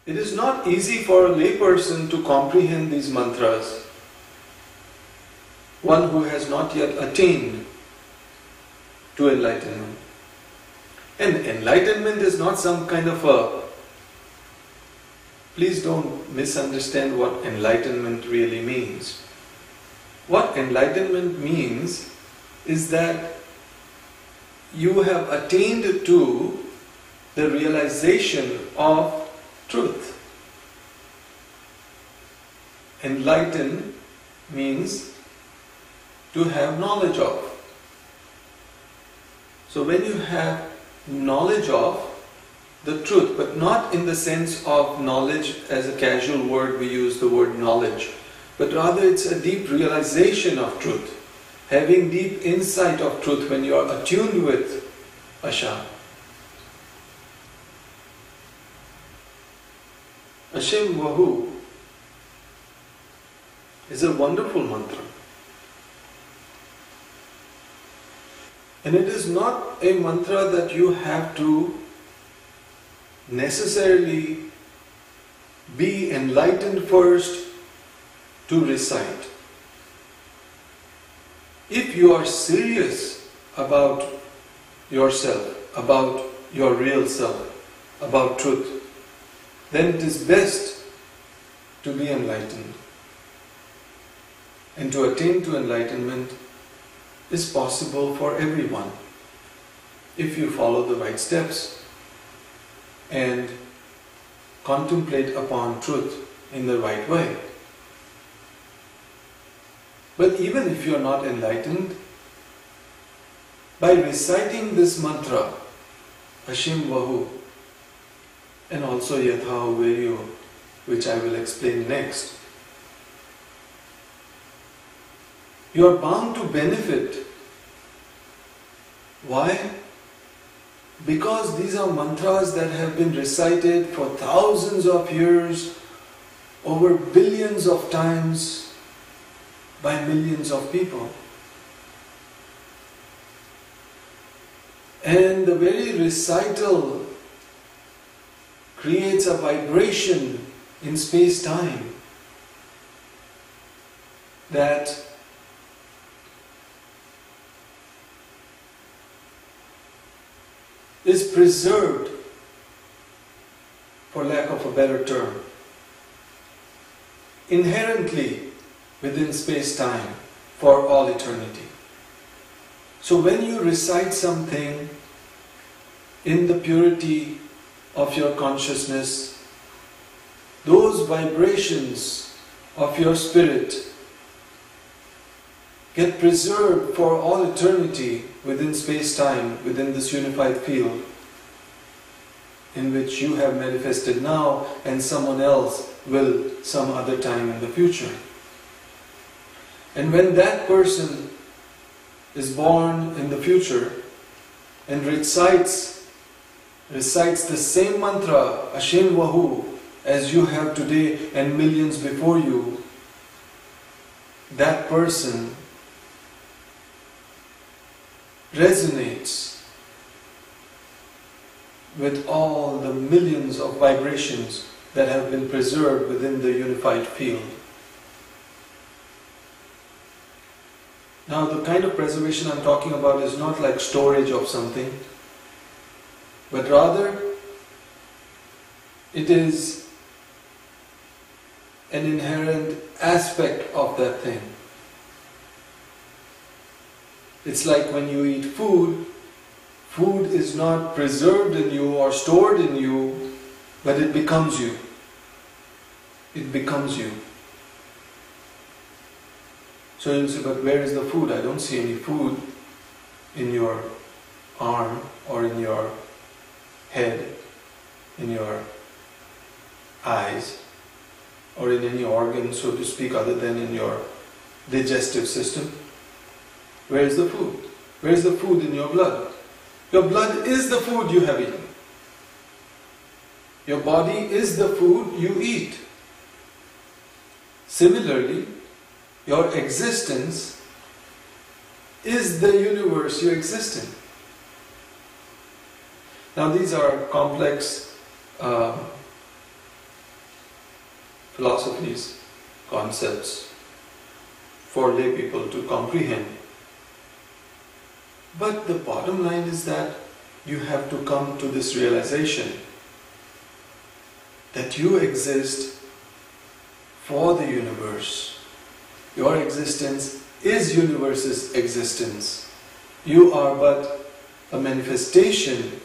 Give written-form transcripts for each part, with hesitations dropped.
It is not easy for a layperson to comprehend these mantras, one who has not yet attained to enlightenment. And enlightenment is not some kind of a... Please don't misunderstand what enlightenment really means. What enlightenment means is that you have attained to the realization of truth. Enlighten means to have knowledge of. So when you have knowledge of the truth, but not in the sense of knowledge as a casual word, we use the word knowledge, but rather it's a deep realization of truth, having deep insight of truth when you are attuned with Ashem. Ashem Vohu is a wonderful mantra. And it is not a mantra that you have to necessarily be enlightened first to recite. If you are serious about yourself, about your real self, about truth, then it is best to be enlightened. And to attain to enlightenment is possible for everyone if you follow the right steps and contemplate upon truth in the right way. But even if you are not enlightened, by reciting this mantra, Ashem Vohu, and also Yatha Viryo, which I will explain next, you are bound to benefit. Why? Because these are mantras that have been recited for thousands of years, over billions of times, by millions of people. And the very recital creates a vibration in space-time that is preserved, for lack of a better term, inherently within space-time for all eternity. So when you recite something in the purity of your consciousness, those vibrations of your spirit get preserved for all eternity within space-time, within this unified field in which you have manifested now and someone else will some other time in the future. And when that person is born in the future and recites the same mantra, Ashem Vohu, as you have today and millions before you, that person resonates with all the millions of vibrations that have been preserved within the unified field. Now, the kind of preservation I'm talking about is not like storage of something, but rather it is an inherent aspect of that thing. It's like when you eat food, food is not preserved in you or stored in you, but it becomes you. It becomes you. So you'll say, but where is the food? I don't see any food in your arm or in your head, in your eyes, or in any organ, so to speak, other than in your digestive system. Where is the food? Where is the food in your blood? Your blood is the food you have eaten. Your body is the food you eat. Similarly, your existence is the universe you exist in. Now these are complex philosophies, concepts for lay people to comprehend. But the bottom line is that you have to come to this realization that you exist for the universe. Your existence is universe's existence. You are but a manifestation,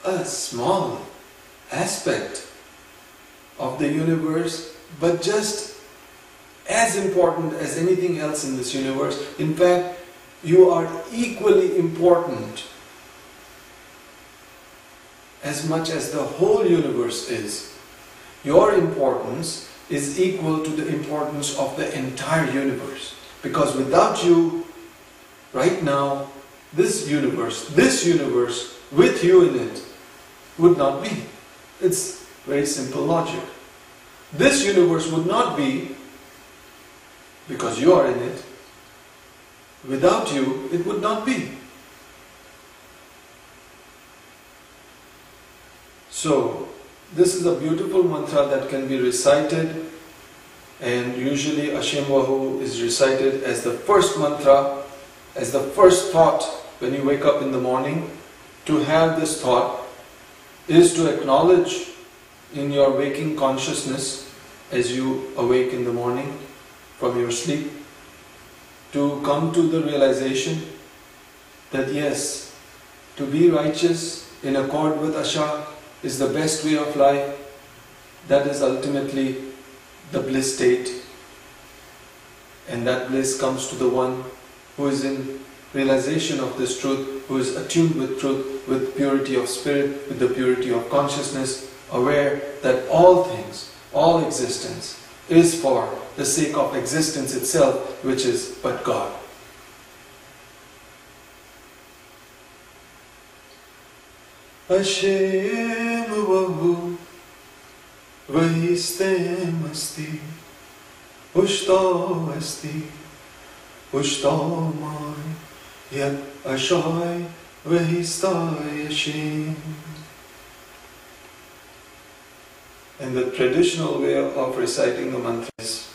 a small aspect of the universe, but just as important as anything else in this universe. In fact, you are equally important as much as the whole universe is. Your importance is equal to the importance of the entire universe. Because without you, right now, this universe with you in it would not be. It's very simple logic. This universe would not be because you are in it. Without you, it would not be. So, this is a beautiful mantra that can be recited, and usually Ashem Vohu is recited as the first mantra, as the first thought when you wake up in the morning. To have this thought is to acknowledge in your waking consciousness as you awake in the morning from your sleep, to come to the realization that yes, to be righteous in accord with Asha is the best way of life. That is ultimately the bliss state. And that bliss comes to the one who is in realization of this truth, who is attuned with truth, with purity of spirit, with the purity of consciousness, aware that all things, all existence is for the sake of existence itself, which is but God. Ashem Vohu Vahistem Asti Ushto Asti Ushto Mai Yat Ashai Vahistai Ashem. And the traditional way of reciting the mantra is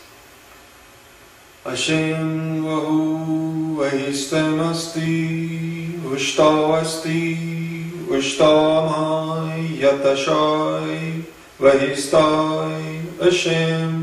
Ashem Vohu Vahistem Asti Ushto Asti Ushtamai Yatashai Vahistai Ashem.